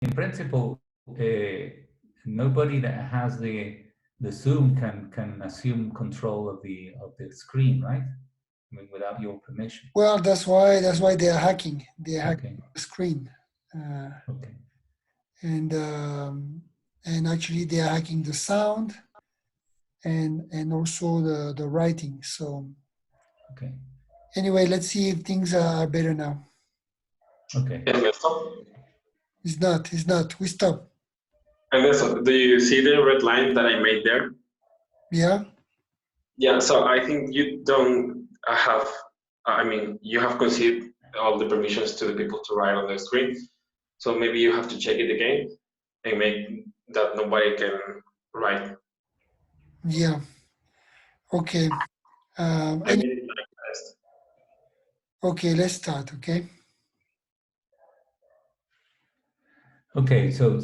in principle, nobody that has the Zoom can assume control of the screen, right? I mean, without your permission. Well, that's why they are hacking. They are hacking Okay. the screen, Okay. and actually they are hacking the sound and also the writing. So Okay. anyway, let's see if things are better now. Okay. Ernesto? It's not. It's not. We stop. Ernesto, do you see the red line that I made there? Yeah. Yeah, so I think you don't have, I mean, you have conceded all the permissions to the people to write on the screen. So maybe you have to check it again and make that nobody can write. Yeah. Okay. I And made it like test. okay, let's start. Okay. Okay. So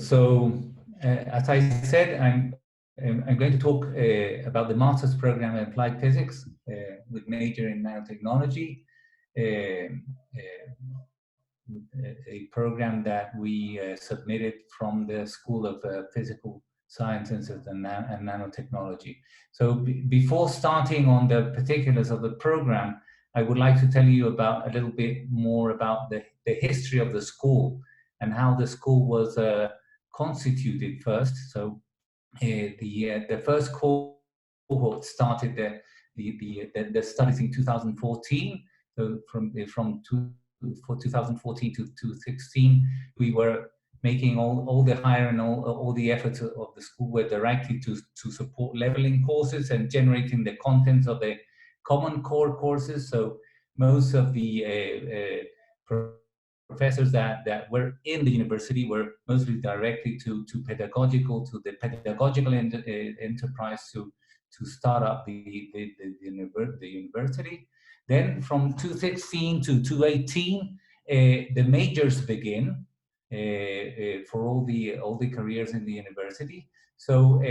as I said, I'm going to talk about the master's program in applied physics with major in nanotechnology. A program that we submitted from the School of Physical Sciences and Nanotechnology. So before starting on the particulars of the program, I would like to tell you about a little bit more about the history of the school and how the school was constituted first. So the first cohort started the studies in 2014. So from 2014 to 2016, we were making all the hire and all the efforts of the school were directed to support leveling courses and generating the contents of the common core courses. So most of the professors that were in the university were mostly directly to the pedagogical enterprise to start up the university. Then from 2016 to 2018, the majors begin for all the careers in the university. So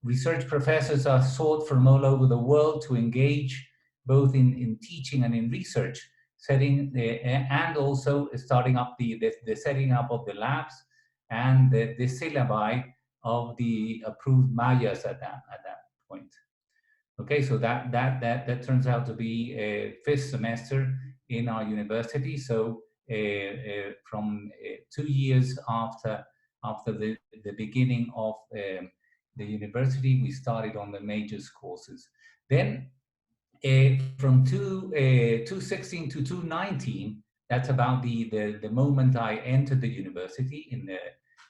research professors are sought from all over the world to engage both in teaching and in research setting, and also starting up the setting up of the labs and the syllabi of the approved mayas at that point. Okay, so that turns out to be a fifth semester in our university. So from 2 years after the beginning of the university, we started on the majors courses. Then from 2016 to 2019, that's about the moment I entered the university in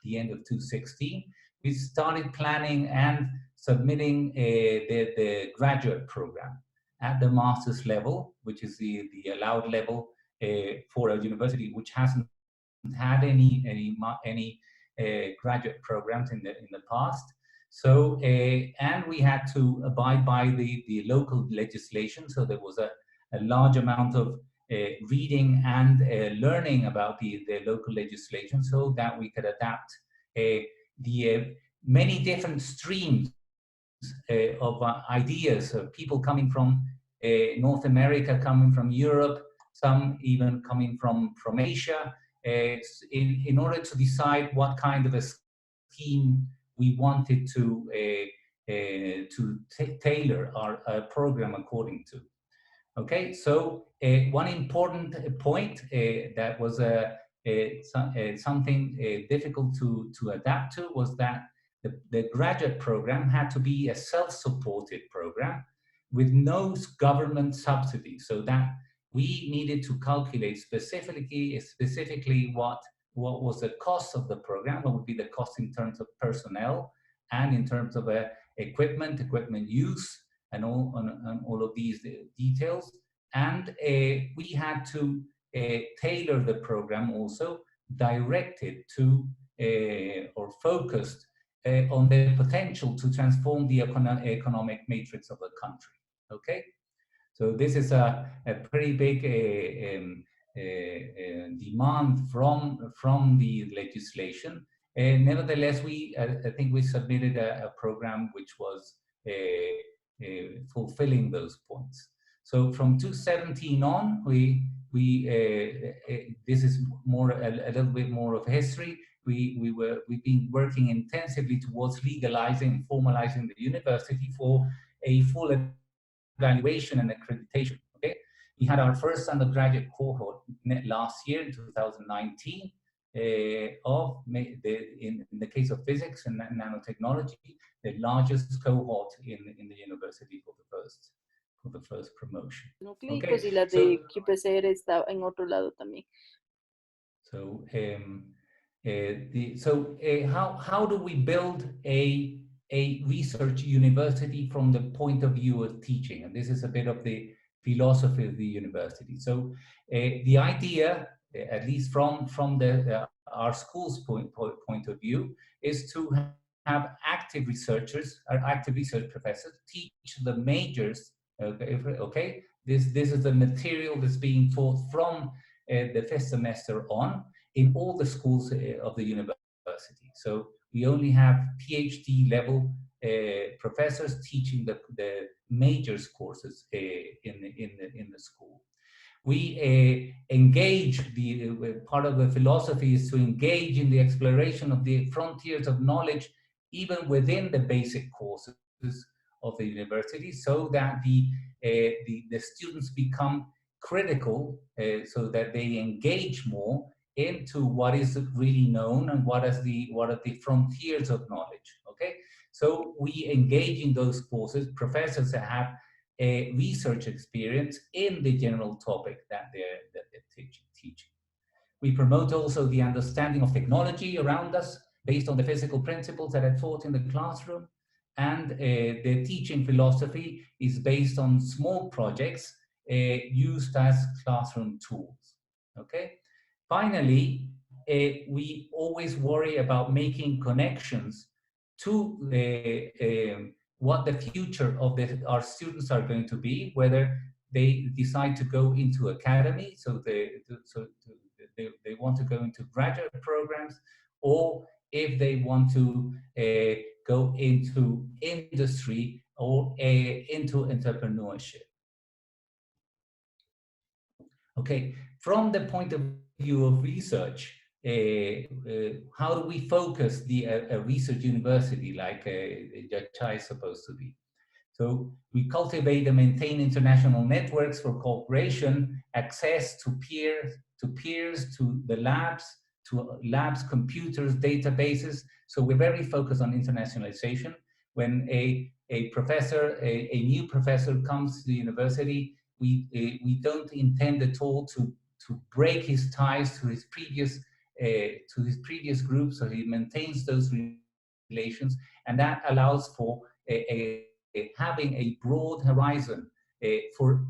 the end of 2016. We started planning and submitting the graduate program at the master's level, which is the allowed level for a university which hasn't had any graduate programs in the past. So, and we had to abide by the local legislation. So there was a large amount of reading and learning about the local legislation so that we could adapt the many different streams of ideas of people coming from North America, coming from Europe, some even coming from Asia, in order to decide what kind of a scheme we wanted to tailor our program according to. Okay, so one important point that was something difficult to adapt to was that the graduate program had to be a self-supported program with no government subsidy, so that we needed to calculate specifically what was the cost of the program, what would be the cost in terms of personnel and in terms of equipment use, and all of these details. And we had to tailor the program also directed to or focused on the potential to transform the economic matrix of the country. Okay, so this is a pretty big demand from the legislation. Nevertheless, I think we submitted a program which was fulfilling those points. So from 2017 on, this is more a little bit more of history. we've been working intensively towards legalizing and formalizing the university for a full evaluation and accreditation. Okay, we had our first undergraduate cohort last year in 2019 in the case of physics and nanotechnology, the largest cohort in the university for the first promotion. Nucleicos y la de QPCR está en otro lado también. So, how do we build a research university from the point of view of teaching? And this is a bit of the philosophy of the university. So, the idea, at least from our school's point of view, is to have active researchers or active research professors teach the majors. Okay, this is the material that's being taught from the first semester on in all the schools of the university. So we only have PhD level professors teaching the majors courses in the school. We engage, part of the philosophy is to engage in the exploration of the frontiers of knowledge even within the basic courses of the university, so that the students become critical, so that they engage more into what is really known and what are the frontiers of knowledge. Okay, so we engage in those courses professors that have a research experience in the general topic that they're teaching. We promote also the understanding of technology around us based on the physical principles that are taught in the classroom, and the teaching philosophy is based on small projects used as classroom tools. Okay. Finally, we always worry about making connections to what the future of our students are going to be, whether they decide to go into academy, so they want to go into graduate programs, or if they want to go into industry or into entrepreneurship. Okay, from the point of view of research, how do we focus a research university like JACHA is supposed to be? So we cultivate and maintain international networks for cooperation, access to peers, to the labs, computers, databases. So we're very focused on internationalization. When a new professor comes to the university, we don't intend at all to break his ties to his previous group, so he maintains those relations, and that allows for having a broad horizon for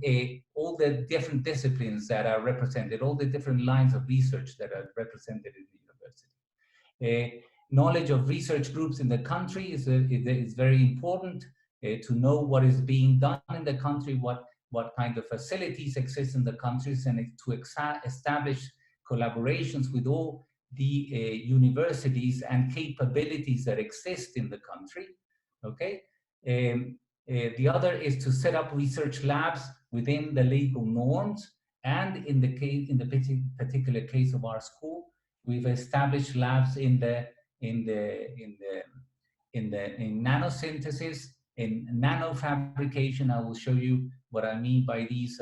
all the different disciplines that are represented, all the different lines of research that are represented in the university. Knowledge of research groups in the country is very important to know what is being done in the country, what kind of facilities exist in the countries, and to establish collaborations with all the universities and capabilities that exist in the country. Okay. The other is to set up research labs within the legal norms, and in the particular case of our school, we've established labs in nano synthesis, in nano fabrication. I will show you what I mean by these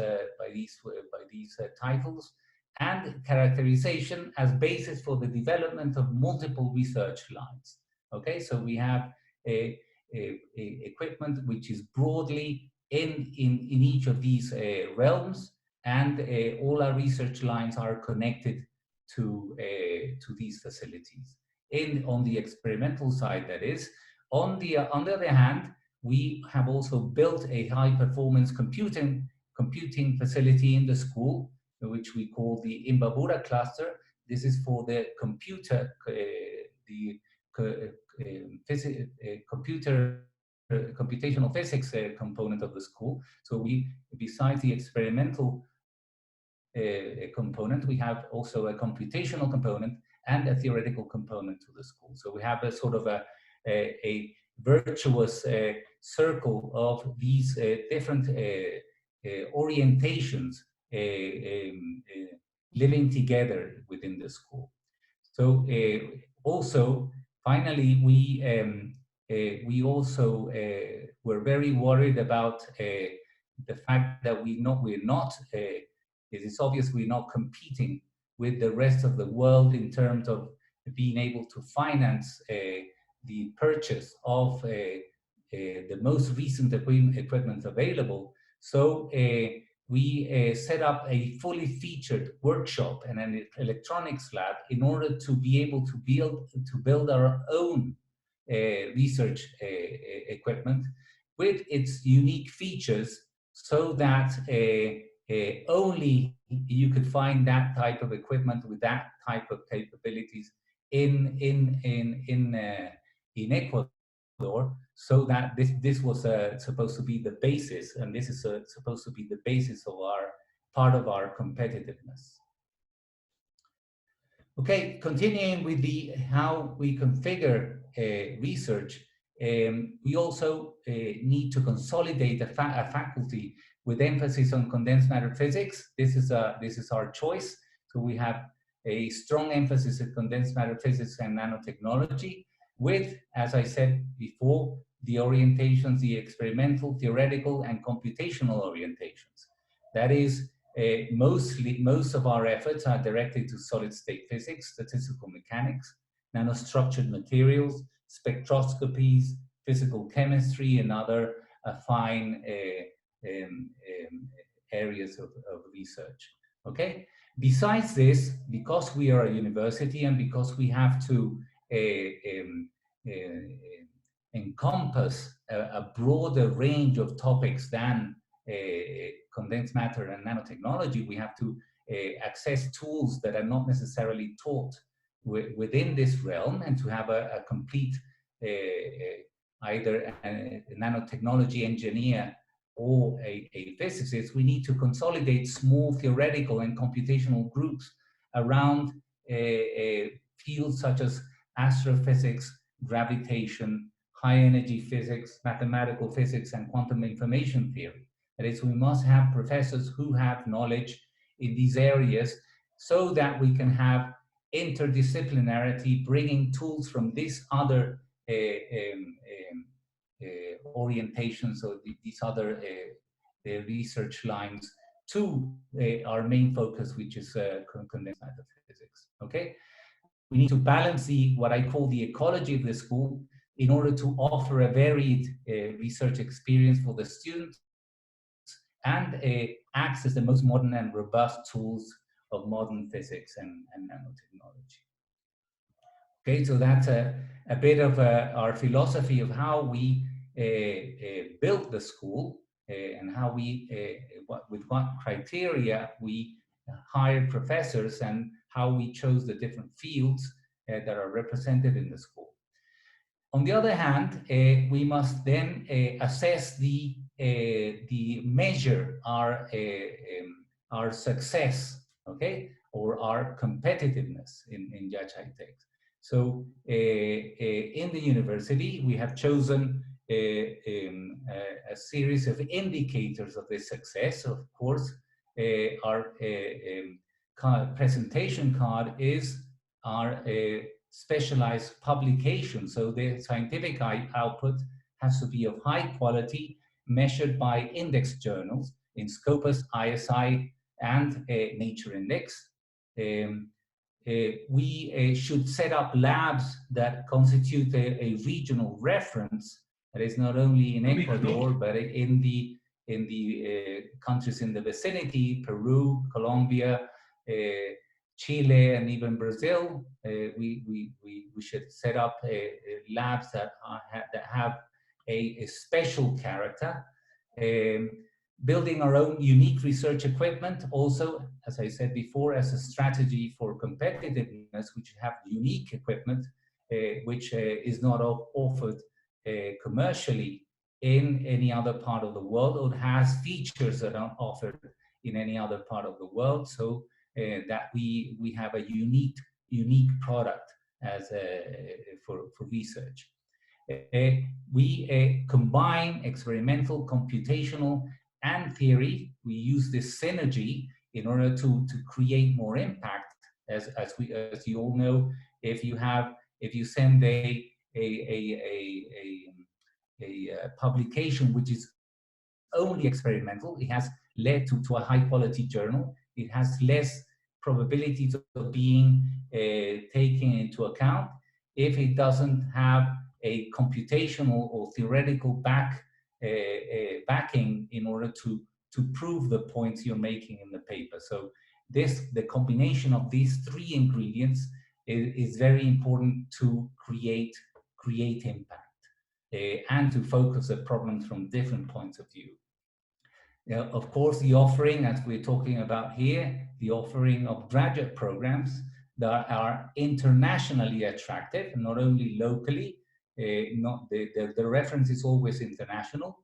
titles, and characterization as basis for the development of multiple research lines. Okay, so we have equipment which is broadly in each of these realms, and all our research lines are connected to these facilities. On the experimental side, that is. On the other hand, we have also built a high-performance computing facility in the school, which we call the Imbabura cluster. This is for the computational physics component of the school. So we, besides the experimental component, we have also a computational component and a theoretical component to the school. So we have a sort of a virtuous circle of these different orientations living together within the school. So Also, finally, we also were very worried about the fact that we're not. It is obvious we're not competing with the rest of the world in terms of being able to finance the purchase of the most recent equipment available. So we set up a fully featured workshop and an electronics lab in order to be able to build our own research equipment with its unique features, so that only you could find that type of equipment with that type of capabilities in Ecuador, so that this was supposed to be the basis, and this is supposed to be the basis of part of our competitiveness. Okay, continuing with how we configure research, we also need to consolidate a faculty with emphasis on condensed matter physics. This is our choice. So we have a strong emphasis on condensed matter physics and nanotechnology, with, as I said before, the orientations, the experimental, theoretical, and computational orientations. That is, most of our efforts are directed to solid-state physics, statistical mechanics, nanostructured materials, spectroscopies, physical chemistry, and other fine areas of research. Okay. Besides this, because we are a university and because we have to encompass a broader range of topics than condensed matter and nanotechnology, we have to access tools that are not necessarily taught within this realm, and to have a complete either a nanotechnology engineer or a physicist. We need to consolidate small theoretical and computational groups around fields such as astrophysics, gravitation, high energy physics, mathematical physics, and quantum information theory. That is, we must have professors who have knowledge in these areas, so that we can have interdisciplinarity, bringing tools from these other orientations, or these other research lines, to our main focus, which is condensed matter physics. Okay, we need to balance what I call the ecology of the school, in order to offer a varied research experience for the students, and access the most modern and robust tools of modern physics and nanotechnology. Okay, so that's a bit of our philosophy of how we built the school, and how we, with what criteria we hired professors, and how we chose the different fields that are represented in the school. On the other hand, we must then assess measure our success, okay, or our competitiveness in Judge High Tech. So in the university, we have chosen a series of indicators of this success. Of course, our presentation card is our specialized publication. So the scientific output has to be of high quality, measured by index journals in Scopus, ISI, and Nature Index. We should set up labs that constitute a regional reference, that is not only in Ecuador, but in the countries in the vicinity, Peru, Colombia, Chile, and even Brazil. We should set up labs that have a special character. Building our own unique research equipment, also, as I said before, as a strategy for competitiveness, which have unique equipment, which is not offered commercially in any other part of the world, or has features that aren't offered in any other part of the world. So that we have a unique product as for research. We combine experimental, computational, and theory. We use this synergy in order to create more impact. As you all know, if you have if you send a publication which is only experimental, it has led to a high quality journal. It has less probabilities of being taken into account if it doesn't have a computational or theoretical backing in order to prove the points you're making in the paper. So the combination of these three ingredients is very important to create impact and to focus the problems from different points of view. Of course, the offering, as we're talking about here, the offering of graduate programs that are internationally attractive, not only locally. The reference is always international.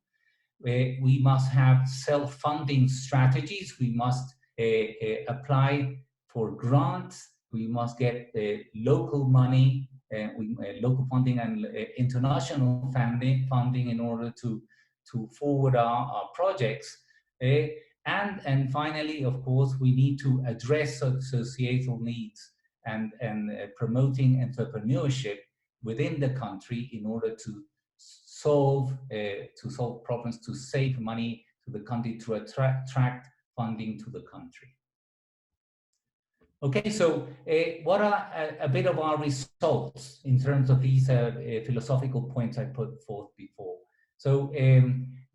We must have self-funding strategies. We must apply for grants. We must get local money, local funding and international funding in order to forward our projects. And finally, of course, we need to address societal needs and promoting entrepreneurship within the country in order to solve problems, to save money to the country, to attract funding to the country. Okay, so what are a bit of our results in terms of these philosophical points I put forth before? So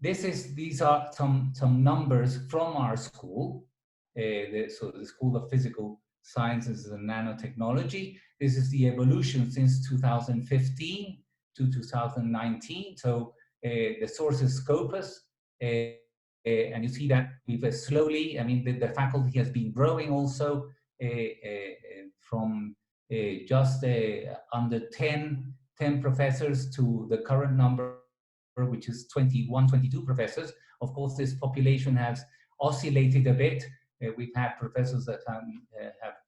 these are some numbers from our school. So the School of Physical Sciences and Nanotechnology. This is the evolution since 2015 to 2019. So the source is Scopus. And you see that we've slowly, I mean, the faculty has been growing also from just under 10 professors to the current number, which is 21, 22 professors. Of course, this population has oscillated a bit. We've had professors that have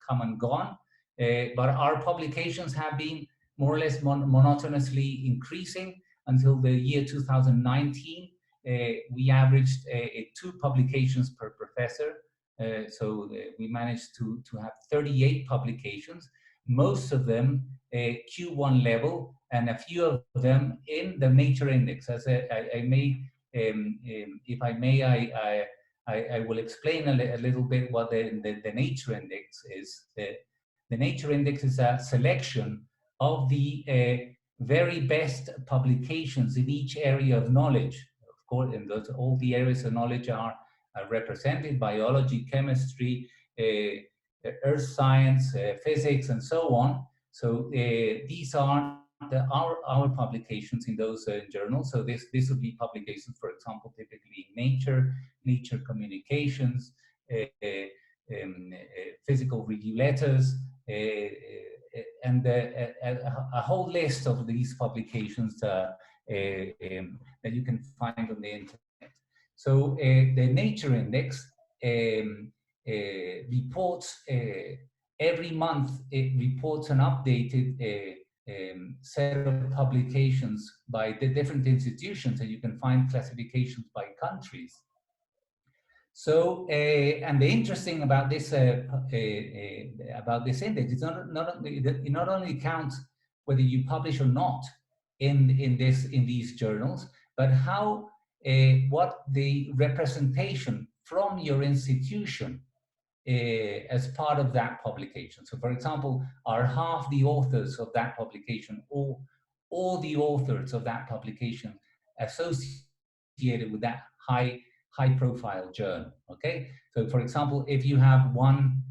come and gone, but our publications have been more or less monotonously increasing until the year 2019. We averaged 2 publications per professor. So we managed to have 38 publications, most of them Q1 level, and a few of them in the Nature Index. As I may, if I may, I will explain a little bit what the Nature Index is. The Nature Index is a selection of the very best publications in each area of knowledge. Of course, and all the areas of knowledge are represented: biology, chemistry, earth science, physics, and so on. So these are our publications in those journals. So this would be publications, for example, typically in Nature Communications, Physical Review Letters, and a whole list of these publications that you can find on the internet. So the Nature Index reports every month. It reports an updated set of publications by the different institutions, and you can find classifications by countries. So, and the interesting about this index is it not only counts whether you publish or not in these journals, but how what the representation from your institution as part of that publication. So, for example, are half the authors of that publication or all the authors of that publication associated with that high-profile journal? Okay. So, for example, if you have one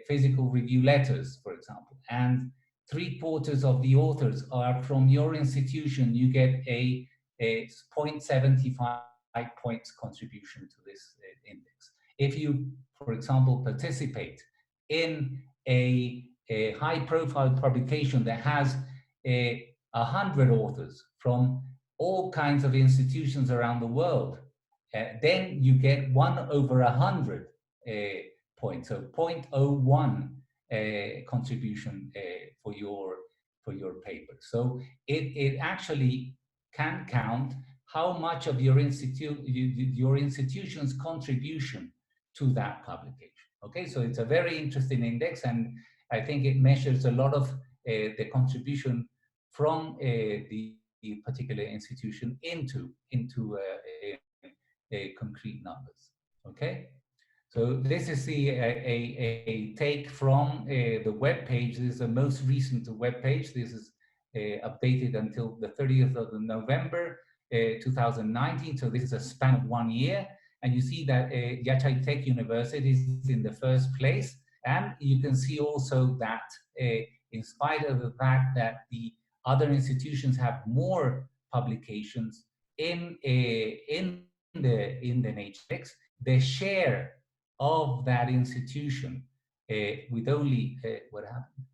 Physical Review Letters, for example, and 3/4 of the authors are from your institution, you get a 0.75 points contribution to this index. If you, for example, participate in a high-profile publication that has 100 authors from all kinds of institutions around the world, then you get 1/100 points, so 0.01 contribution for your paper. So it actually can count how much of your institution's contribution to that publication. Okay, so it's a very interesting index, and I think it measures a lot of the contribution from the particular institution into concrete numbers. Okay, so this is a take from the web page. This is the most recent web page. This is updated until the 30th of November 2019. So this is a span of 1 year, and you see that Yachay Tech University is in the first place, and you can see also that in spite of the fact that the other institutions have more publications in the Nature, the share of that institution with only what happened?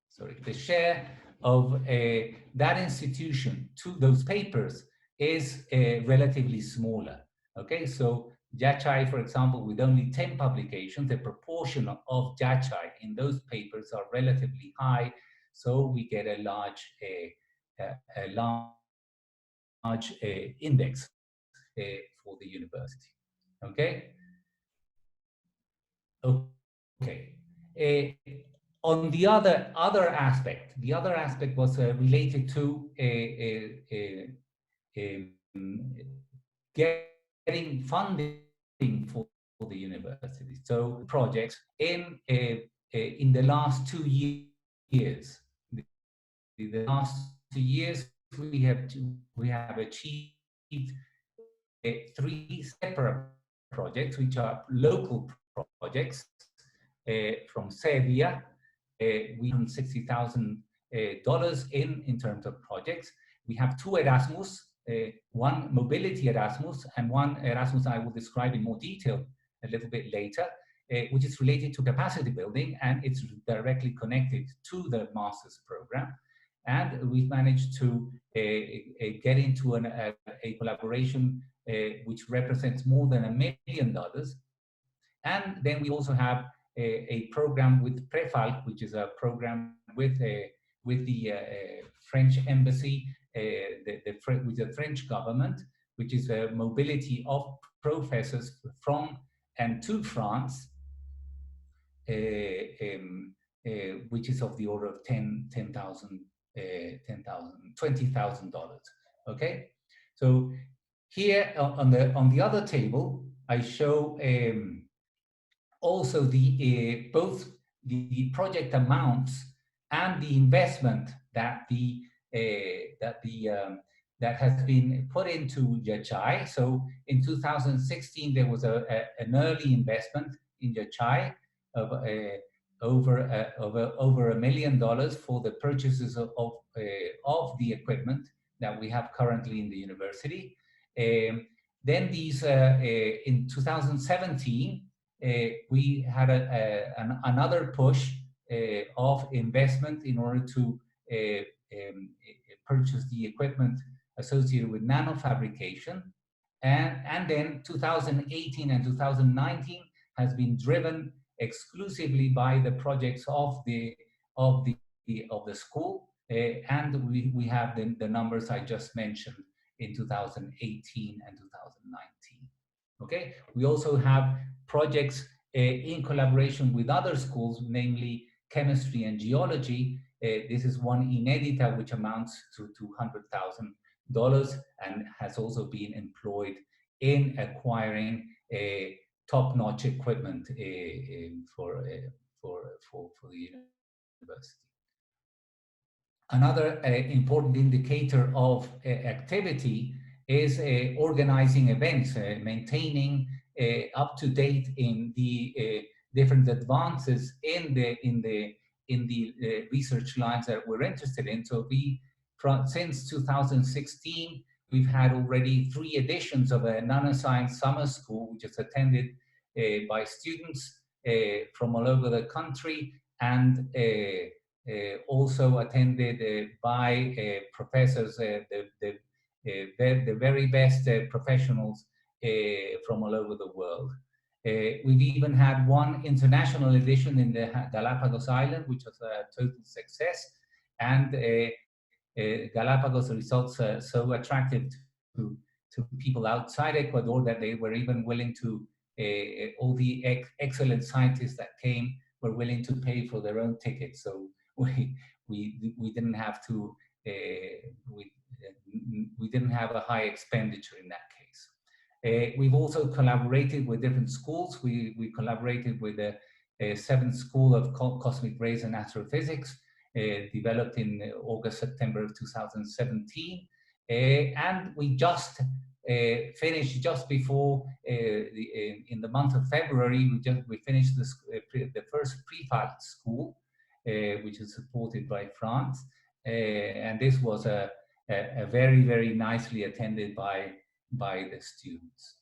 Sorry, the share of that institution to those papers is relatively smaller. Okay, so Yachay, for example, with only 10 publications, the proportion of Yachay in those papers are relatively high, so we get a large index for the university. Okay. Okay. On the other aspect, the other aspect was related to getting funding for the university. So projects in the last 2 years. The last 2 years we have achieved 3 separate projects, which are local projects from Serbia. We have $60,000 in terms of projects. We have 2 Erasmus, one mobility Erasmus and one Erasmus I will describe in more detail a little bit later, which is related to capacity building, and it's directly connected to the master's program. And we've managed to get into a collaboration which represents more than $1 million. And then we also have a program with Prefal, which is a program with the French embassy, with the French government, which is a mobility of professors from and to France, which is of the order of $20,000. Okay, so here on the other table, I show also both the project amounts and the investment that has been put into Yachay. So in 2016, there was an early investment in Yachay of over $1 million for the purchases of the equipment that we have currently in the university. Then these in 2017. We had another push of investment in order to purchase the equipment associated with nano fabrication, and then 2018 and 2019 has been driven exclusively by the projects of the school, and we have the numbers I just mentioned in 2018 and 2019. Okay, we also have projects in collaboration with other schools, namely chemistry and geology. This is one in Edita, which amounts to $200,000 and has also been employed in acquiring top-notch equipment for the university. Another important indicator of activity is organizing events, maintaining up to date in the different advances in the research lines that we're interested in. So since 2016, we've had already 3 editions of a nanoscience summer school, which is attended by students from all over the country, and also attended by professors, the very best professionals from all over the world. We've even had 1 international edition in the Galapagos Island, which was a total success, and Galapagos results are so attractive to people outside Ecuador that they were even willing to, all the excellent scientists that came were willing to pay for their own tickets. So we didn't have to we didn't have a high expenditure in that case. We've also collaborated with different schools. We collaborated with the 7th School of Cosmic Rays and Astrophysics, developed in August, September of 2017. And we just finished just before in the month of February. We finished the first pre-pilot school, which is supported by France, and this was a very nicely attended by the students.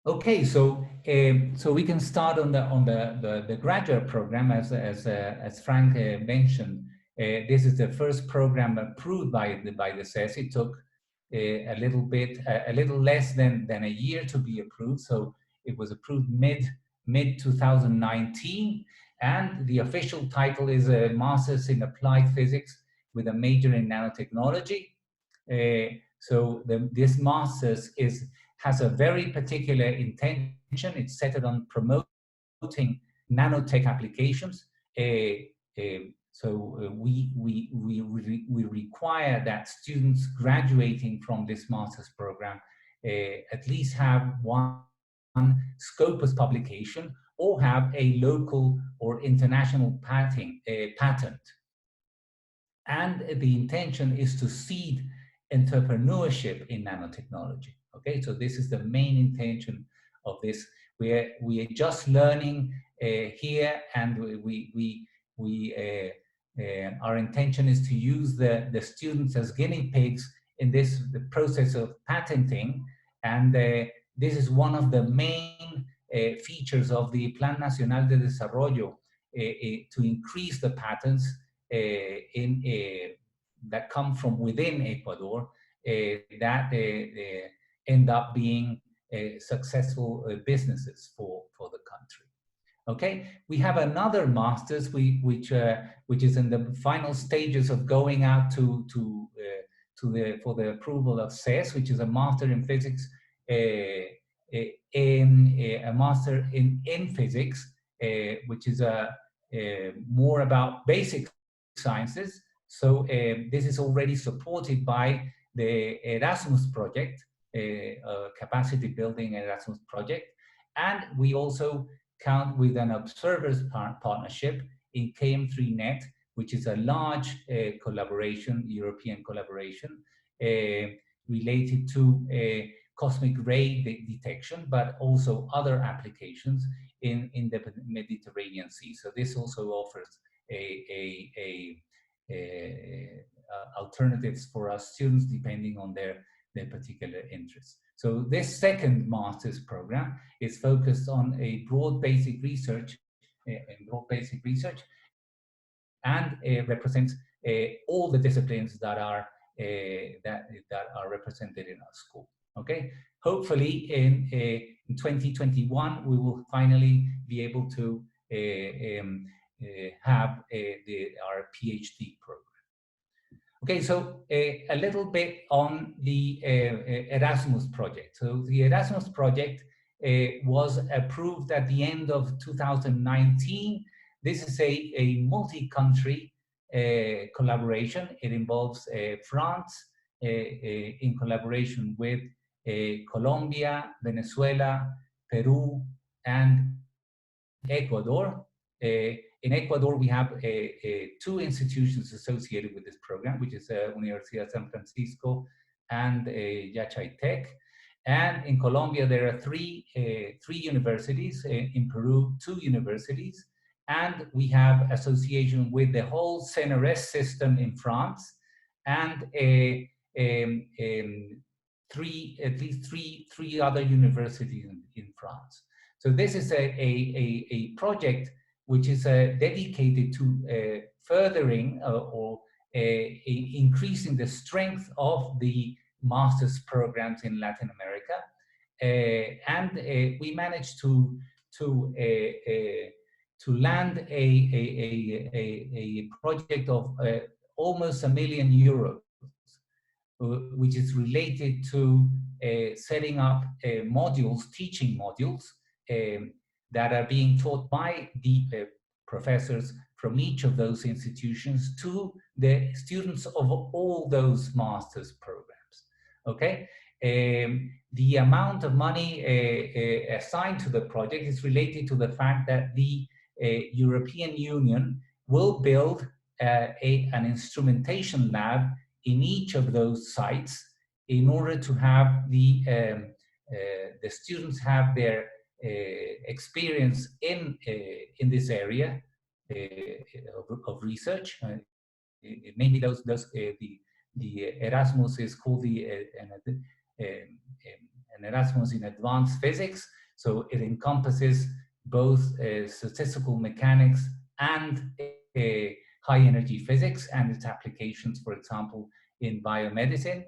Okay, so we can start on the graduate program, as Frank mentioned. This is the first program approved by the SES. It took a little less than a year to be approved. So it was approved mid 2019, and the official title is a Master's in Applied Physics with a major in nanotechnology. So this Master's has a very particular intention. It's centered on promoting nanotech applications. So we require that students graduating from this master's program at least have one Scopus publication or have a local or international patent. And the intention is to seed entrepreneurship in nanotechnology. Okay, so this is the main intention of this. We are just learning here, and our intention is to use the students as guinea pigs in the process of patenting, and this is one of the main features of the Plan Nacional de Desarrollo, to increase the patents that come from within Ecuador, that end up being successful businesses for the country. Okay, we have another master's which is in the final stages of going out for the approval of SES, which is a master in physics, a master in physics, which is more about basic sciences. So this is already supported by the Erasmus Project, capacity building Erasmus Project, and we also count with an observers partnership in KM3Net, which is a large collaboration, European collaboration, related to cosmic ray detection, but also other applications in the Mediterranean Sea. So this also offers alternatives for our students depending on their particular interests. So this second master's program is focused on a broad basic research, and represents all the disciplines that are represented in our school. Okay, hopefully in 2021 we will finally be able to have our PhD program. Okay, so a little bit on the Erasmus Project. So the Erasmus Project was approved at the end of 2019. This is a multi-country collaboration. It involves France in collaboration with Colombia, Venezuela, Peru, and Ecuador. In Ecuador, we have two institutions associated with this program, which is Universidad San Francisco and Yachay Tech. And in Colombia, there are three universities. In Peru, 2 universities. And we have association with the whole CNRS system in France, and at least three other universities in France. So this is a project which is dedicated to furthering or increasing the strength of the master's programs in Latin America, and we managed to land a project of almost €1 million, which is related to setting up modules, teaching modules, that are being taught by the professors from each of those institutions to the students of all those master's programs. Okay, the amount of money assigned to the project is related to the fact that the European Union will build an instrumentation lab in each of those sites in order to have the students have their experience in this area of research. Mainly the Erasmus is called an Erasmus in advanced physics, so it encompasses both statistical mechanics and high energy physics and its applications, for example, in biomedicine.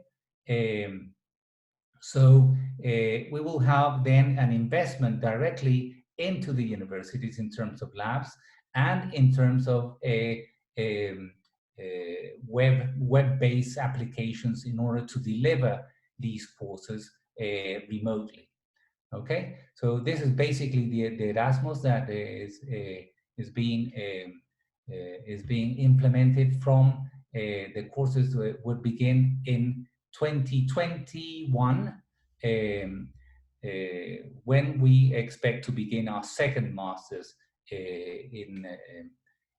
So we will have then an investment directly into the universities in terms of labs and in terms of web-based applications in order to deliver these courses remotely. Okay, so this is basically the Erasmus that is being implemented from the courses would begin in 2021 when we expect to begin our second master's in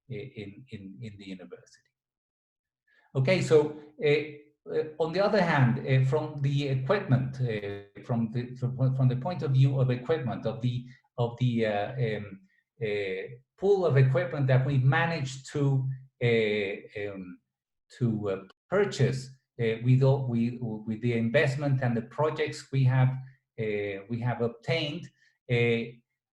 the university. Okay, so on the other hand, from the equipment, from the point of view of equipment, of the pool of equipment that we managed to purchase with the investment and the projects we have obtained.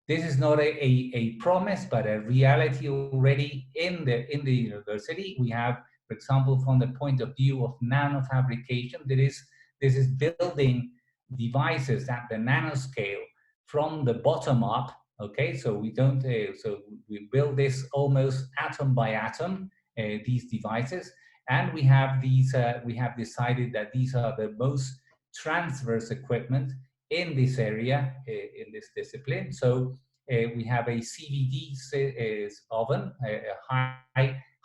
This is not a promise, but a reality already in the university. We have, for example, from the point of view of nanofabrication, this is building devices at the nanoscale from the bottom up. Okay, so we don't, so we build this almost atom by atom, these devices, and we have these. We have decided that these are the most transverse equipment in this area, in this discipline. So we have a CVD oven, a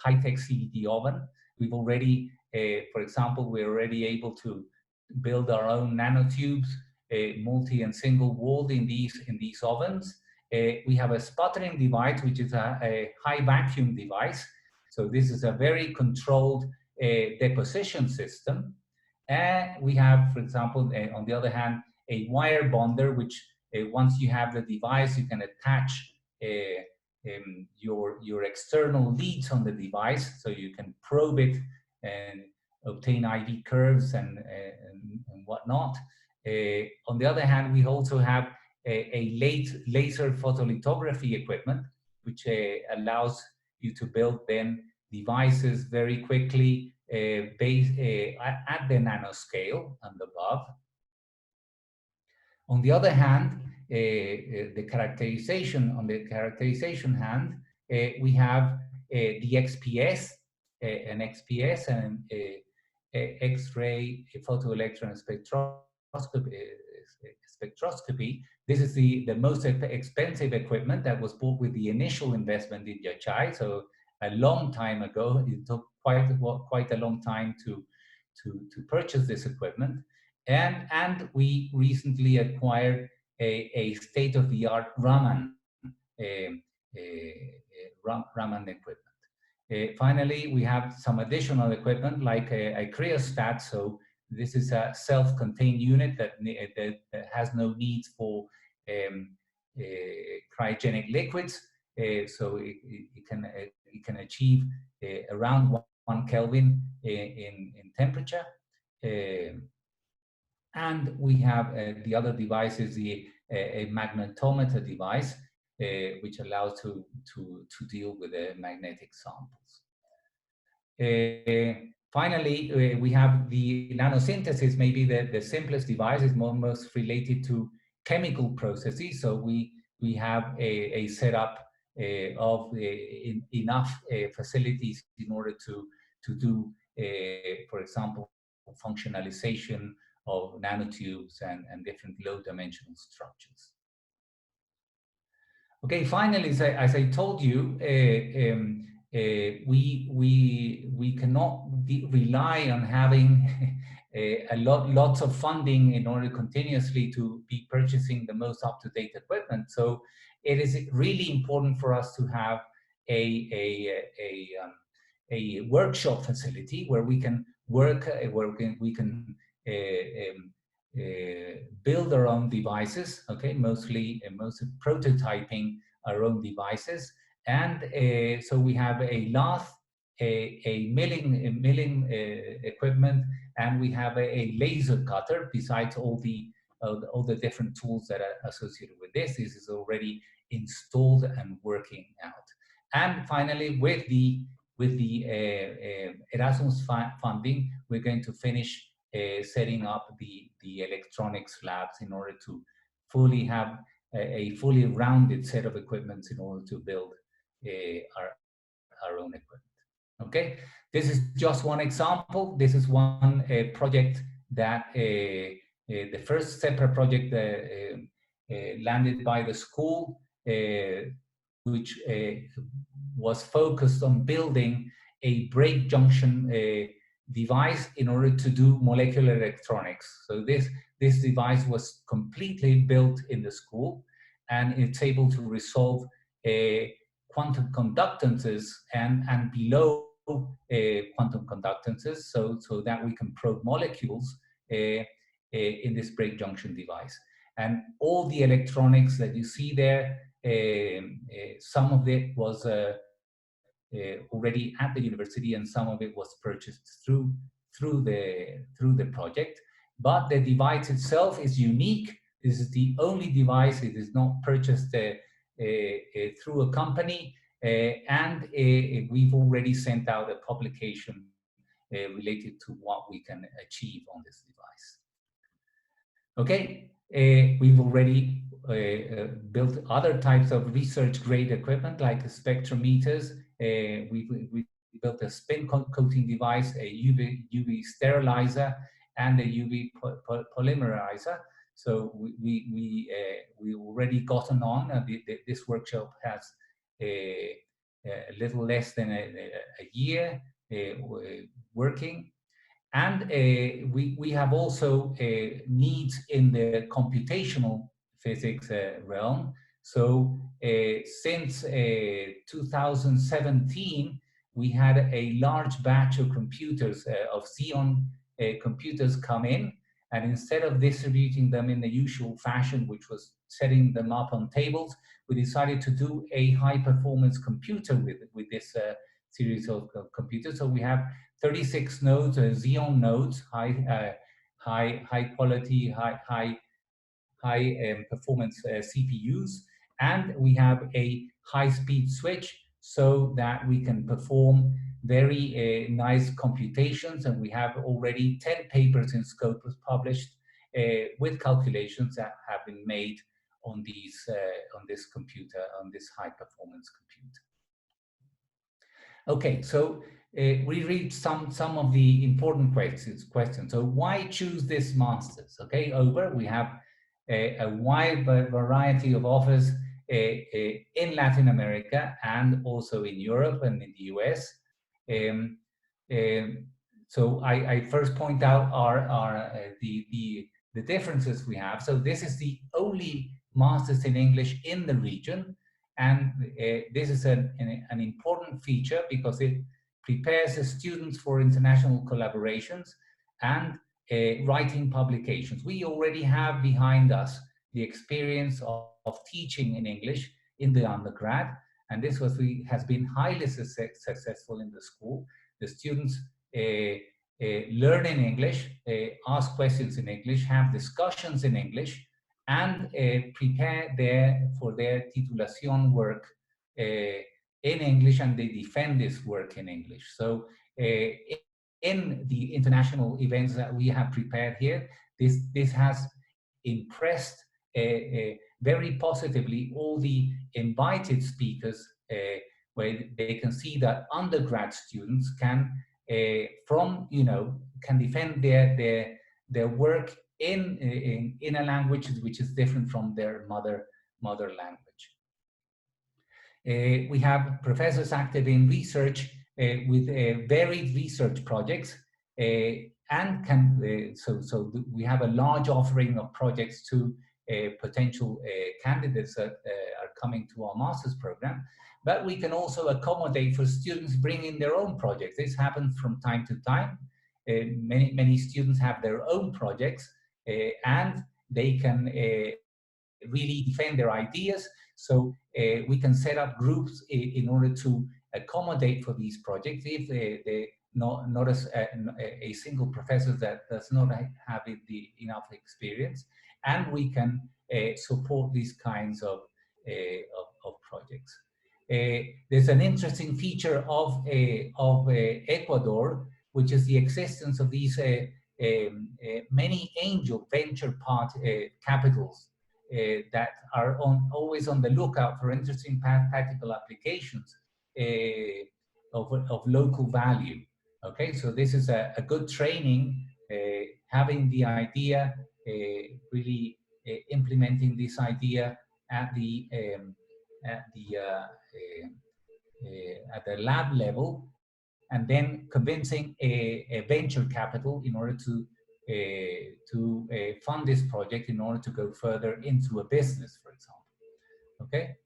high-tech CVD oven. We've already, for example, we're already able to build our own nanotubes, multi and single walled in these ovens. We have a sputtering device, which is a high vacuum device. So this is a very controlled deposition system. And we have, for example, on the other hand, a wire bonder, which once you have the device, you can attach your external leads on the device, so you can probe it and obtain IV curves and whatnot. On the other hand, we also have a laser photolithography equipment, which allows you to build then devices very quickly at the nanoscale and above. On the other hand, the characterization, on the characterization hand, we have the XPS, an XPS, and X-ray photoelectron spectroscopy. This is the most expensive equipment that was bought with the initial investment in Yachai. So a long time ago, it took quite a long time to purchase this equipment. And we recently acquired a state-of-the-art Raman Raman equipment. Finally, we have some additional equipment like a cryostat. So this is a self-contained unit that has no need for cryogenic liquids. So it can achieve around 1 Kelvin in temperature. And we have the other device is a magnetometer device, which allows to deal with the magnetic samples. Finally, we have the nanosynthesis, maybe the simplest device, is most related to chemical processes. So we have a setup of enough facilities in order to do, for example, functionalization of nanotubes and different low-dimensional structures. Okay, finally, as I told you, we cannot rely on having lots of funding in order continuously to be purchasing the most up-to-date equipment. So it is really important for us to have a workshop facility where we can work, where we can build our own devices. Okay, mostly prototyping our own devices, and so we have a lathe, a milling equipment, and we have a laser cutter. Besides all the different tools that are associated with this, this is already installed and working out. And finally, with the Erasmus funding, we're going to finish setting up the electronics labs in order to fully have a fully rounded set of equipments in order to build our own equipment. Okay, this is just one example. This is one project that the first separate project landed by the school, which was focused on building a break junction device in order to do molecular electronics. So this device was completely built in the school, and it's able to resolve quantum conductances and below quantum conductances, so that we can probe molecules in this break junction device. And all the electronics that you see there, some of it was already at the university, and some of it was purchased through the project. But the device itself is unique. This is the only device. It is not purchased through a company, and we've already sent out a publication related to what we can achieve on this device. Okay, we've already built other types of research grade equipment like spectrometers. We built a spin coating device, a UV sterilizer, and a UV polymerizer. So we already gotten on. This workshop has a little less than a year working. And we have also needs in the computational physics realm. So since 2017, we had a large batch of computers, of Xeon computers come in. And instead of distributing them in the usual fashion, which was setting them up on tables, we decided to do a high-performance computer with this series of computers. So we have 36 nodes, Xeon nodes, high quality, high performance CPUs, and we have a high-speed switch so that we can perform very nice computations, and we have already 10 papers in Scopus published with calculations that have been made on this computer, on this high-performance computer. Okay, so we read some of the important questions. So why choose this master's? Okay, we have a wide variety of offers in Latin America and also in Europe and in the US. So I first point out the differences we have. So this is the only master's in English in the region. And this is an important feature because it prepares the students for international collaborations and writing publications. We already have behind us the experience of teaching in English in the undergrad, and this has been highly successful in the school. The students learn in English, ask questions in English, have discussions in English, and prepare for their titulación work in English, and they defend this work in English. So in the international events that we have prepared here, this has impressed very positively all the invited speakers, where they can see that undergrad students can defend their work in a language which is different from their mother language. We have professors active in research with varied research projects, and we have a large offering of projects to potential candidates that are coming to our master's program. But we can also accommodate for students bringing their own projects. This happens from time to time. Many students have their own projects, and they can really defend their ideas. So we can set up groups in order to accommodate for these projects if they not a single professor that does not have enough experience, and we can support these kinds of projects. There's an interesting feature of Ecuador, which is the existence of these many angel venture capitals that are always on the lookout for interesting practical applications of local value. Okay, so this is a good training, having the idea, really implementing this idea at the lab level, and then convincing a venture capital in order to fund this project in order to go further into a business, for example. Okay.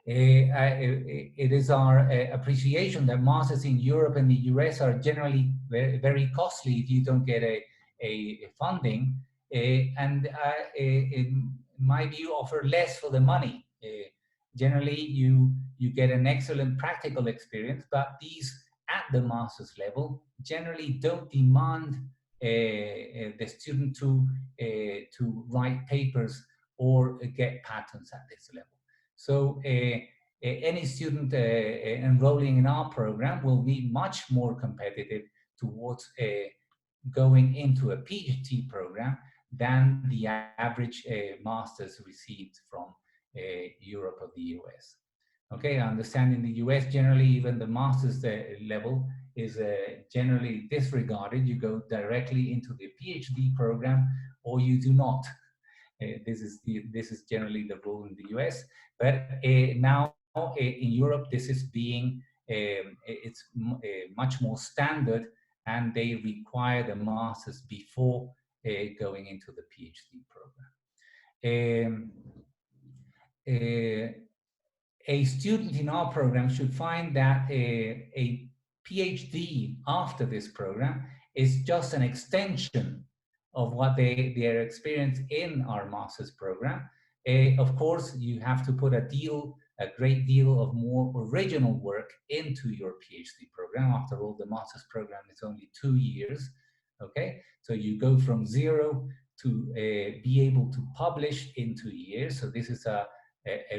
It is our appreciation that masters in Europe and the US are generally very, very costly if you don't get a funding, and in my view, offer less for the money. Generally, you get an excellent practical experience, but these at the master's level generally don't demand the student to write papers or get patents at this level. So any student enrolling in our program will be much more competitive towards going into a PhD program than the average master's received from Europe or the US. Okay, I understand in the US generally even the master's level is generally disregarded. You go directly into the PhD program or you do not. This is generally the rule in the US, but now in Europe this is being it's much more standard, and they require the masters before going into the PhD program. A student in our program should find that a PhD after this program is just an extension of what their experience in our master's program. Of course, you have to put a great deal of more original work into your PhD program. After all, the master's program is only 2 years. Okay, so you go from zero to be able to publish in 2 years. So this is a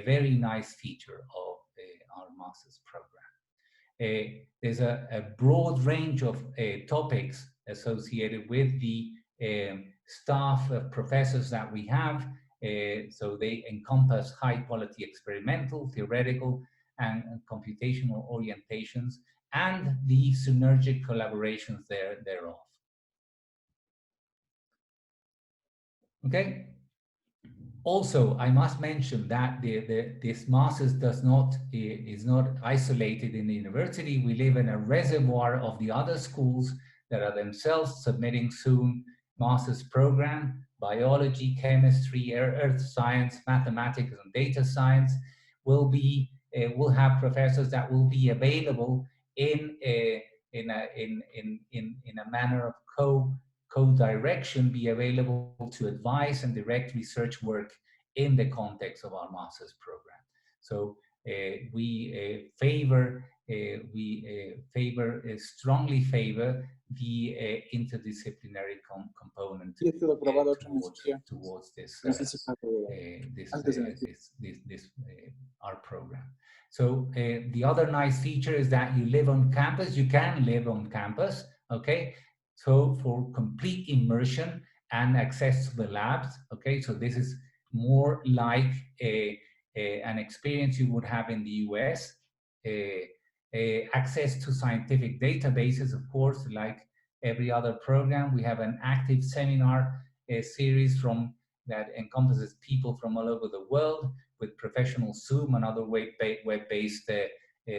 very nice feature of our master's program. There's a broad range of topics associated with the staff of professors that we have. So they encompass high quality experimental, theoretical, and computational orientations, and the synergic collaborations thereof. Okay. Also, I must mention that this master's is not isolated in the university. We live in a reservoir of the other schools that are themselves submitting soon master's program. Biology, chemistry, earth science, mathematics, and data science will have professors that will be available in a manner of co-direction, be available to advise and direct research work in the context of our master's program. So we strongly favor the interdisciplinary component towards this our program. So the other nice feature is that you live on campus. You can live on campus, okay? So for complete immersion and access to the labs, okay? So this is more like an experience you would have in the US. Access to scientific databases, of course, like every other program. We have an active seminar series that encompasses people from all over the world. with professional Zoom and other web-based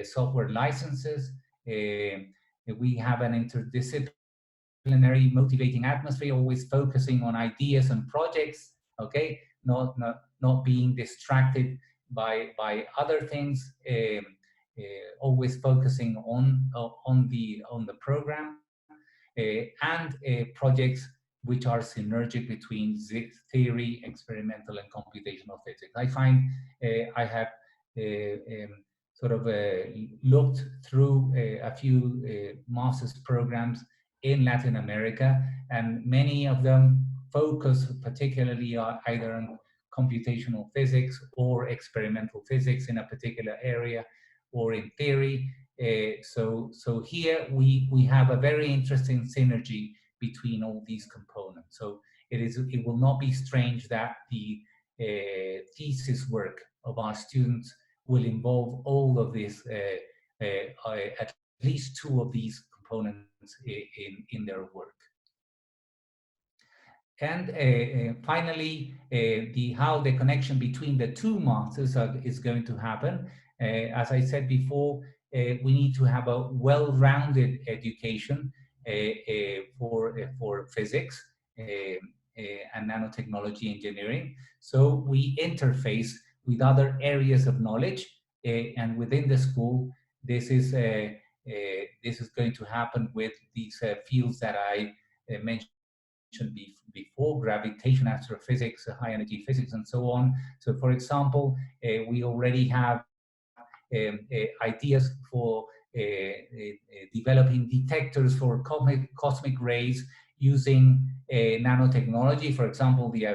software licenses. We have an interdisciplinary motivating atmosphere, always focusing on ideas and projects, okay? Not being distracted by other things, always focusing on the program, and projects which are synergic between theory, experimental, and computational physics. I find I have sort of looked through a few master's programs in Latin America, and many of them focus particularly either on computational physics or experimental physics in a particular area, or in theory. So here we have a very interesting synergy between all these components. So it will not be strange that the thesis work of our students will involve all of this, at least two of these components in their work. And finally, how the connection between the two masters is going to happen. As I said before, we need to have a well-rounded education for physics and nanotechnology engineering. So we interface with other areas of knowledge, and within the school, this is going to happen with these fields that I mentioned before: gravitation, astrophysics, high energy physics, and so on. So for example, we already have ideas for developing detectors for cosmic rays using nanotechnology. For example, the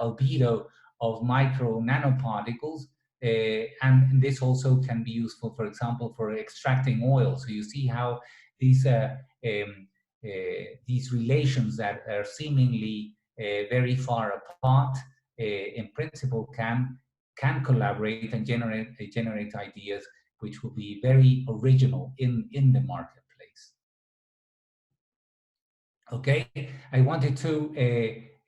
albedo of micro nanoparticles, and this also can be useful, for example, for extracting oil. So you see how these relations that are seemingly very far apart, in principle, can collaborate and generate ideas which will be very original in the marketplace. Okay, I wanted to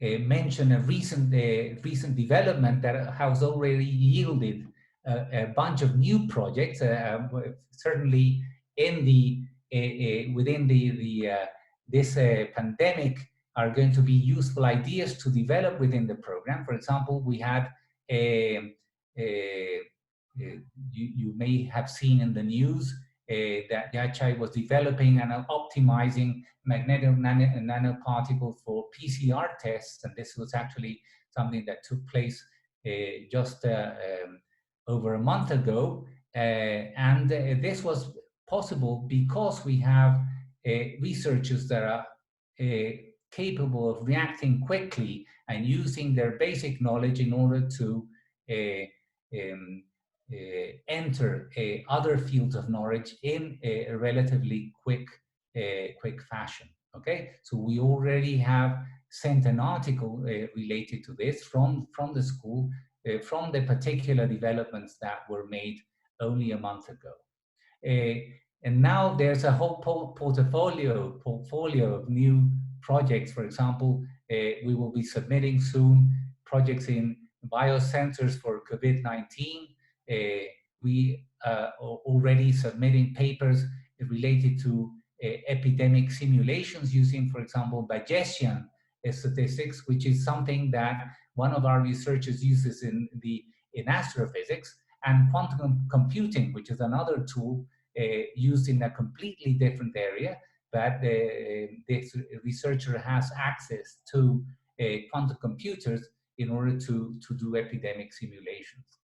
mention a recent development that has already yielded a bunch of new projects, certainly in within this pandemic, are going to be useful ideas to develop within the program. For example, we had you may have seen in the news that Yachai was developing and optimizing magnetic nanoparticles for PCR tests, and this was actually something that took place just over a month ago, and this was possible because we have researchers that are capable of reacting quickly and using their basic knowledge in order to enter other fields of knowledge in a relatively quick fashion. Okay, so we already have sent an article related to this from the school, from the particular developments that were made only a month ago. And now there's a whole portfolio of new projects. For example, we will be submitting soon projects in biosensors for COVID-19. We are already submitting papers related to epidemic simulations using, for example, Bayesian statistics, which is something that one of our researchers uses in astrophysics, and quantum computing, which is another tool used in a completely different area, but this researcher has access to quantum computers in order to do epidemic simulations.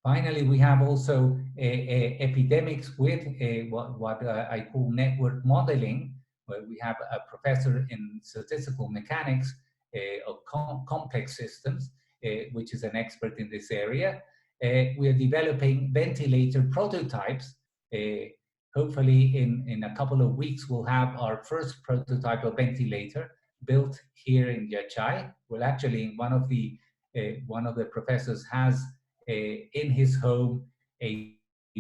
Finally, we have also epidemics with what I call network modeling, where we have a professor in statistical mechanics of complex systems, which is an expert in this area. We are developing ventilator prototypes. Hopefully in a couple of weeks, we'll have our first prototype of ventilator built here in Yachai. Well, actually, one of the professors has in his home a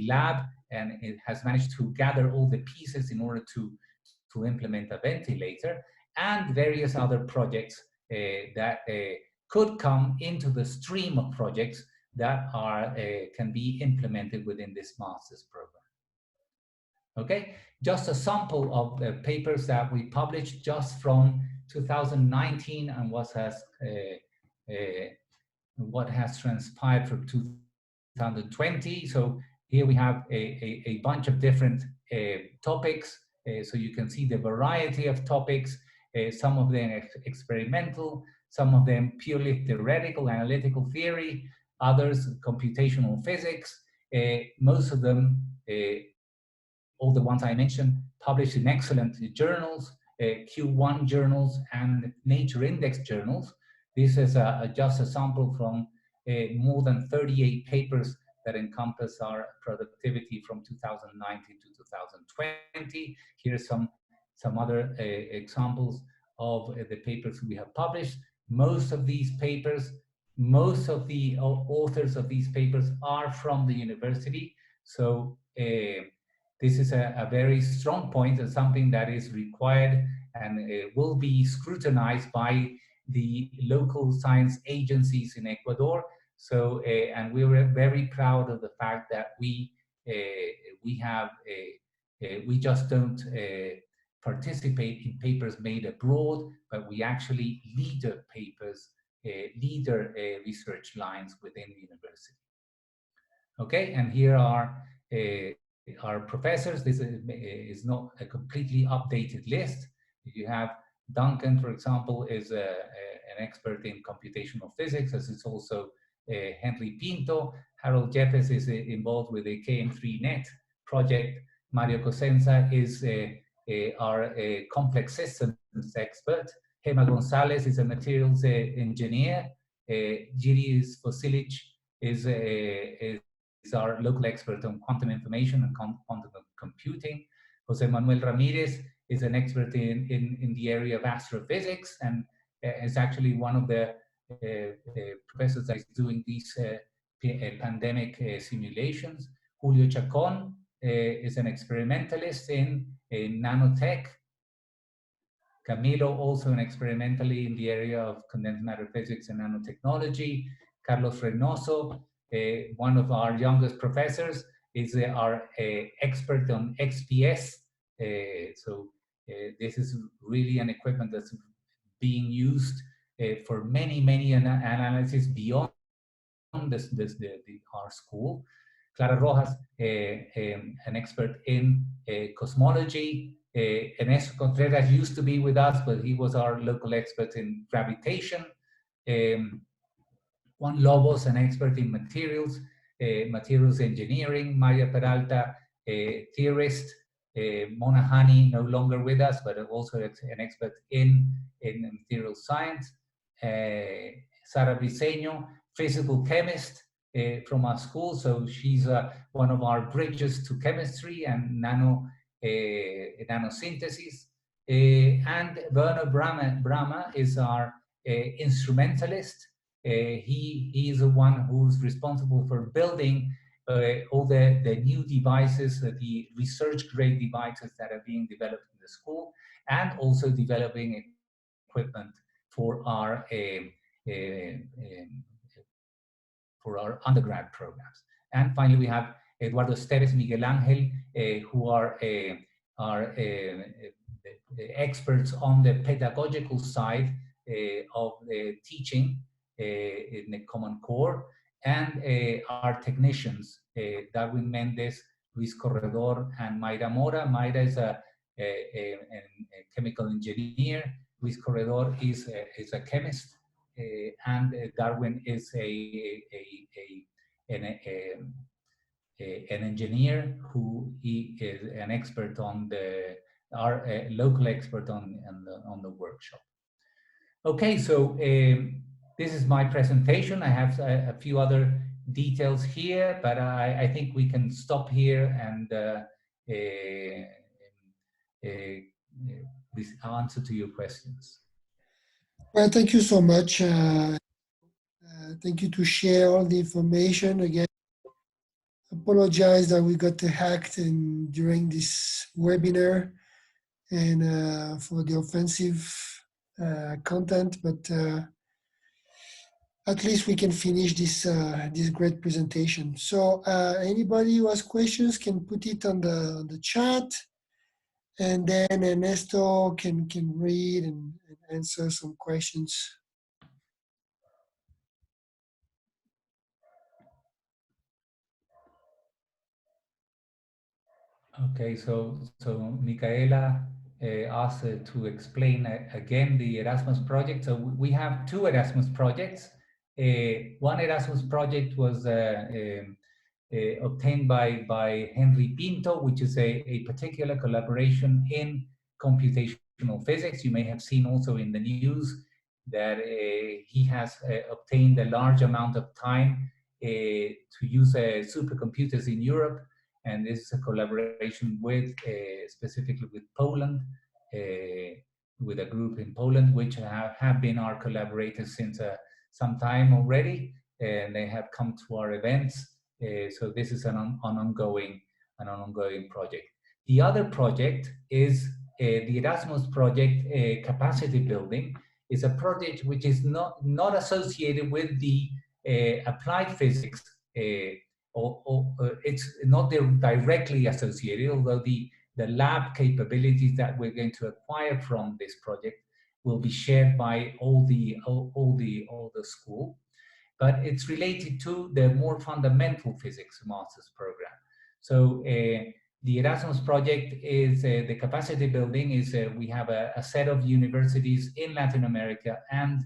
lab, and it has managed to gather all the pieces in order to implement a ventilator, and various other projects that could come into the stream of projects that are can be implemented within this master's program. Okay, just a sample of the papers that we published just from 2019 and what has transpired for 2020. So here we have a bunch of different topics. So you can see the variety of topics, some of them experimental, some of them purely theoretical, analytical theory, others computational physics, most of them, all the ones I mentioned, published in excellent journals, Q1 journals and Nature Index journals. This is just a sample from more than 38 papers that encompass our productivity from 2019 to 2020. Here's some other examples of the papers we have published. Most of these papers, most of the authors of these papers are from the university. So this is a very strong point and something that is required and will be scrutinized by the local science agencies in Ecuador. So, and we were very proud of the fact that we just don't participate in papers made abroad, but we actually lead papers, leader research lines within the university. Okay, and here are our professors. This is not a completely updated list. You have Duncan, for example, is an expert in computational physics, as is also Henry Pinto. Harold Jeffers is involved with the KM3Net project. Mario Cosenza is our complex systems expert. Gema Gonzalez is a materials engineer. Giris Fosilic is our local expert on quantum information and quantum computing. Jose Manuel Ramirez is an expert in the area of astrophysics and is actually one of the professors that is doing these pandemic simulations. Julio Chacon is an experimentalist in nanotech. Camilo, also an experimentalist in the area of condensed matter physics and nanotechnology. Carlos Reynoso, one of our youngest professors, is our expert on XPS. This is really an equipment that's being used for many analyses beyond our school. Clara Rojas, an expert in cosmology. Ernesto Contreras used to be with us, but he was our local expert in gravitation. Juan Lobos, an expert in materials, materials engineering. Maria Peralta, theorist. Mona Hani, no longer with us, but also an expert in material science. Sara Briceño, physical chemist from our school, so she's one of our bridges to chemistry and nano synthesis. And Werner Brama is our instrumentalist. He is the one who's responsible for building all the new devices, the research-grade devices that are being developed in the school, and also developing equipment for our undergrad programs. And finally, we have Eduardo Esteves, Miguel Angel, who are experts on the pedagogical side of teaching in the Common Core, and our technicians, Darwin Mendez, Luis Corredor, and Mayra Mora. Mayra is a chemical engineer. Luis Corredor is a chemist, and Darwin is an engineer who is an expert on our local expert on the workshop. Okay, so this is my presentation. I have a few other details here, but I think we can stop here and answer to your questions. Well, thank you so much. Thank you to share all the information. Again, apologize that we got hacked during this webinar and for the offensive content, but at least we can finish this great presentation. So anybody who has questions can put it on the chat, and then Ernesto can read and answer some questions. Okay, so Micaela asked to explain again the Erasmus project. So we have two Erasmus projects. One Erasmus project was obtained by Henry Pinto, which is a particular collaboration in computational physics. You may have seen also in the news that he has obtained a large amount of time to use supercomputers in Europe. And this is a collaboration with, specifically with Poland, with a group in Poland, which have been our collaborators since some time already, and they have come to our events. So this is an ongoing project. The other project is the Erasmus project, capacity building. Is a project which is not associated with the applied physics. It's not directly associated, although the lab capabilities that we're going to acquire from this project will be shared by all the school, but it's related to the more fundamental physics master's program. So the Erasmus project is the capacity building is we have a set of universities in Latin America and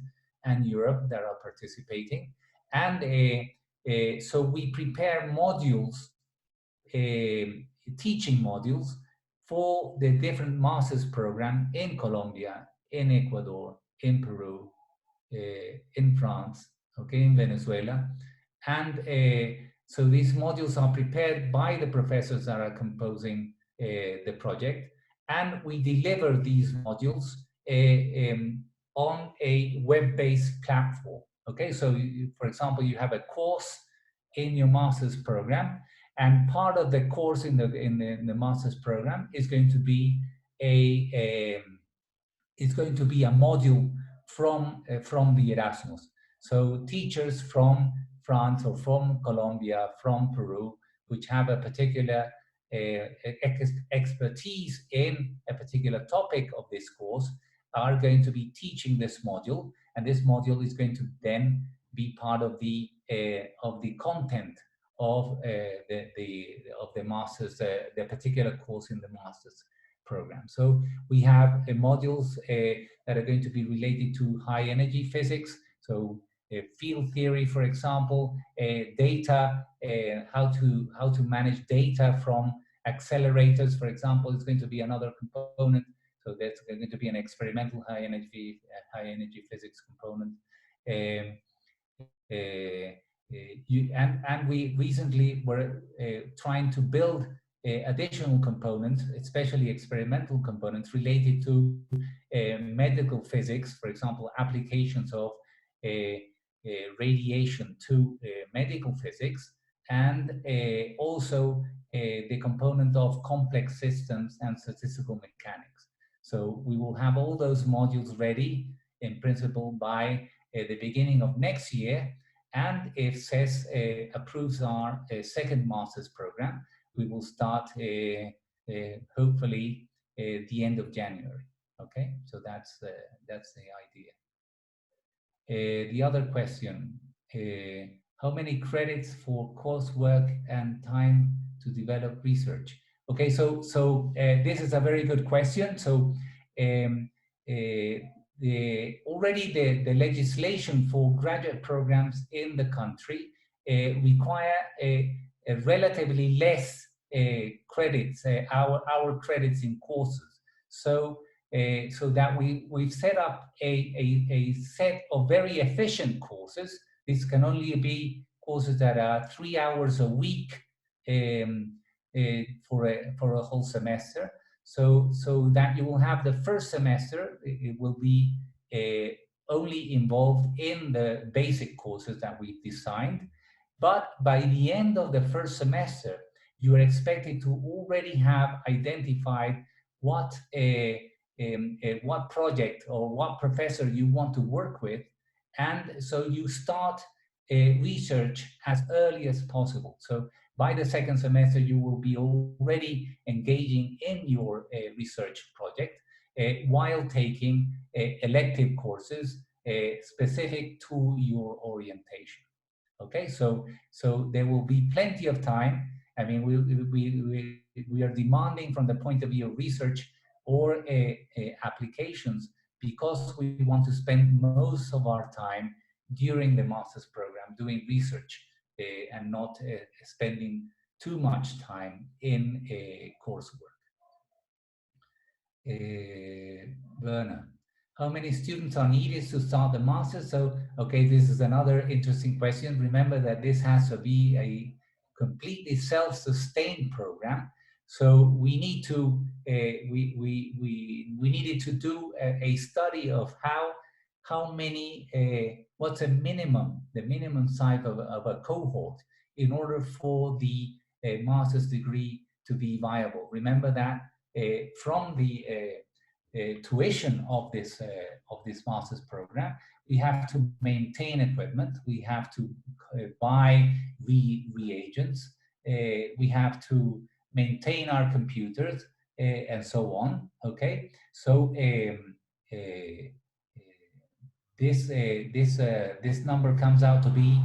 Europe that are participating, and so we prepare modules, teaching modules for the different master's program in Colombia, in Ecuador, in Peru, in France, okay, in Venezuela. And so these modules are prepared by the professors that are composing the project, and we deliver these modules on a web-based platform. Okay, so for example, you have a course in your master's program, and part of the course in the master's program is going to be a module from the Erasmus. So teachers from France or from Colombia, from Peru, which have a particular expertise in a particular topic of this course, are going to be teaching this module, and this module is going to then be part of the content of the master's, the particular course in the master's program. So we have modules that are going to be related to high energy physics, so field theory, for example, data, how to manage data from accelerators, for example, is going to be another component. So that's going to be an experimental high energy physics component. And we recently were trying to build additional components, especially experimental components related to medical physics, for example, applications of radiation to medical physics, and also the component of complex systems and statistical mechanics. So we will have all those modules ready in principle by the beginning of next year. And if CES approves our second master's program, we will start hopefully the end of January. Okay, so that's the idea. The other question: how many credits for coursework and time to develop research? Okay, so this is a very good question. So already the legislation for graduate programs in the country require a relatively less credits, our credits in courses. So so that we've set up a set of very efficient courses. This can only be courses that are 3 hours a week for a whole semester. So that you will have the first semester, it will be only involved in the basic courses that we've designed. But by the end of the first semester, you are expected to already have identified what project or what professor you want to work with, And so you start research as early as possible. So by the second semester, you will be already engaging in your research project while taking elective courses specific to your orientation. Okay, so there will be plenty of time. I mean, we are demanding from the point of view of research or applications, because we want to spend most of our time during the master's program doing research and not spending too much time in coursework. Werner, how many students are needed to start the master? So, okay, this is another interesting question. Remember that this has to be a completely self-sustained program. So we need to we needed to do a study of how many what's the minimum size of a cohort in order for the master's degree to be viable. Remember that from the tuition of this master's program, we have to maintain equipment, we have to buy reagents, we have to maintain our computers, and so on. Okay, so this number comes out to be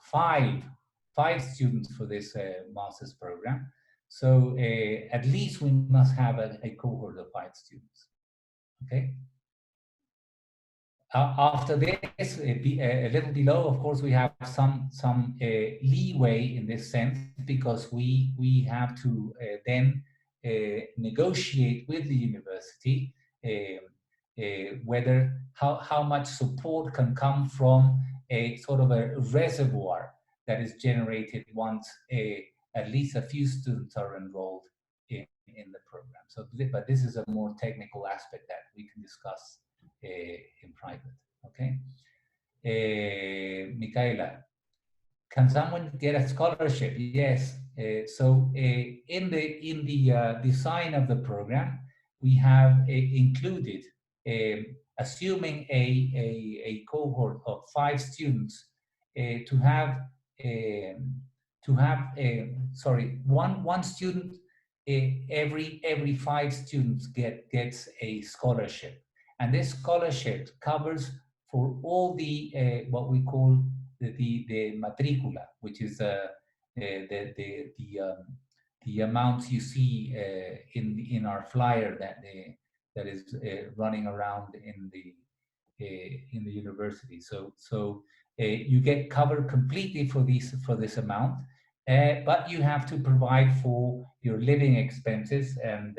five students for this master's program. So at least we must have a cohort of 5 students. Okay. After this, a little below, of course, we have some leeway in this sense, because we have to then negotiate with the university whether how much support can come from a sort of a reservoir that is generated once at least a few students are enrolled in the program. So, but this is a more technical aspect that we can discuss in private. Okay, Michaela, can someone get a scholarship? Yes. So in the design of the program, we have included, assuming a cohort of 5 students, to have one student every 5 students gets a scholarship, and this scholarship covers for all the what we call the matricula, which is the amounts you see in our flyer that is running around in the university. So you get covered completely for this amount, but you have to provide for your living expenses and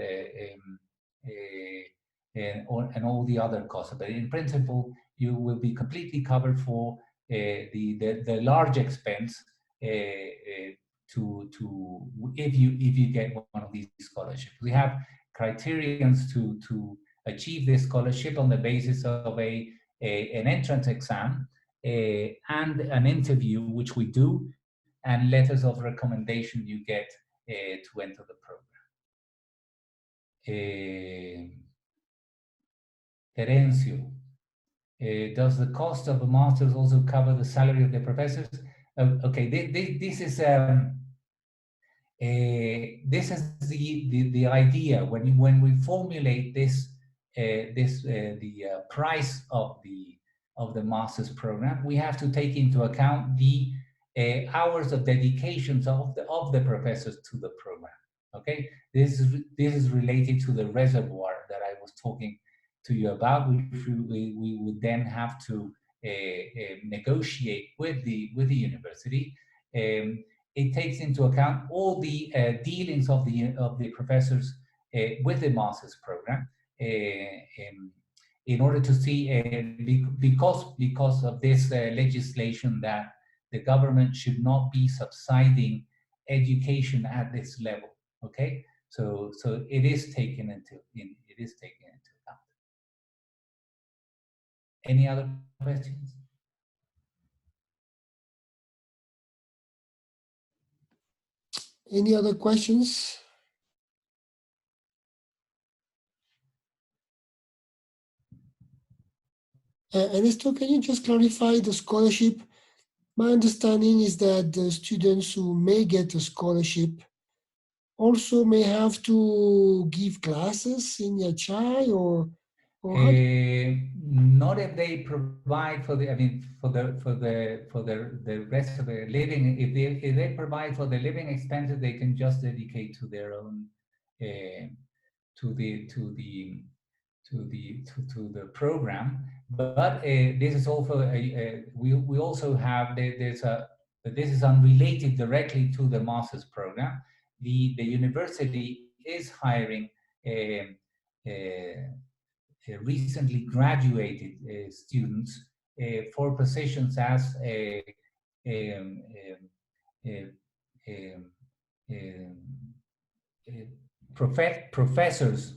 all the other costs. But in principle, you will be completely covered for the large expense to if you get one of these scholarships. We have criterions to achieve this scholarship on the basis of an entrance exam and an interview, which we do, and letters of recommendation you get to enter the program. Terencio, does the cost of a master's also cover the salary of the professors? Okay, this is the idea when we formulate this the price of the master's program. We have to take into account the hours of dedications of the professors to the program. Okay, this is related to the reservoir that I was talking to you about, which we would then have to negotiate with the university. It takes into account all the dealings of the professors with the master's program in order to see because of this legislation that the government should not be subsidizing education at this level. Okay, so it is taken into account. Any other questions? Any other questions? Ernesto, can you just clarify the scholarship? My understanding is that the students who may get a scholarship also may have to give classes in Yachai, or how? Not if they provide for the, I mean, the rest of their living. If they provide for the living expenses, they can just dedicate to their own, to the program. But this is also we also have there's a, but this is unrelated directly to the master's program. The university is hiring recently graduated students for positions as um, um, um, um, professors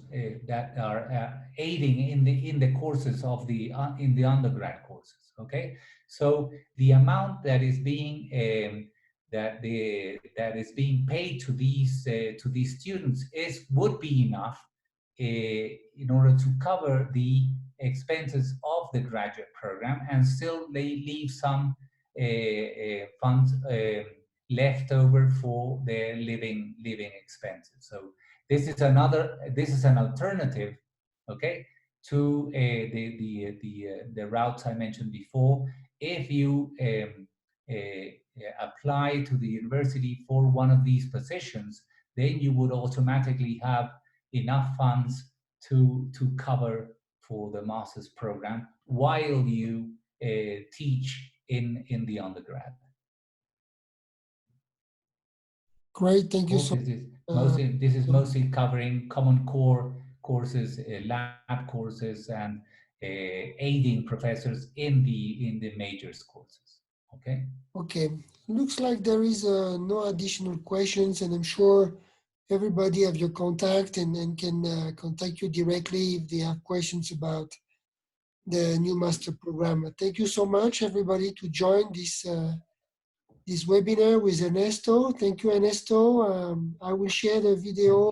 that are aiding in the courses of the in the undergrad courses. Okay, so the amount that is being that is being paid to these students would be enough in order to cover the expenses of the graduate program, and still they leave some funds left over for their living expenses. So this is an alternative, okay, to the routes I mentioned before. If you apply to the university for one of these positions, then you would automatically have enough funds to cover for the master's program while you teach in the undergrad. Great, thank you so much. This is mostly covering common core courses, lab courses, and aiding professors in the majors courses. Okay. Okay, looks like there is no additional questions, and I'm sure everybody have your contact and can contact you directly if they have questions about the new master program. Thank you so much, everybody, to join this this webinar with Ernesto. Thank you, Ernesto. I will share the video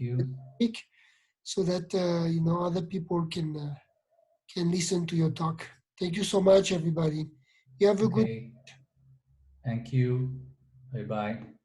so that you know, other people can listen to your talk. Thank you so much, everybody. You have a good. Thank you. Bye bye.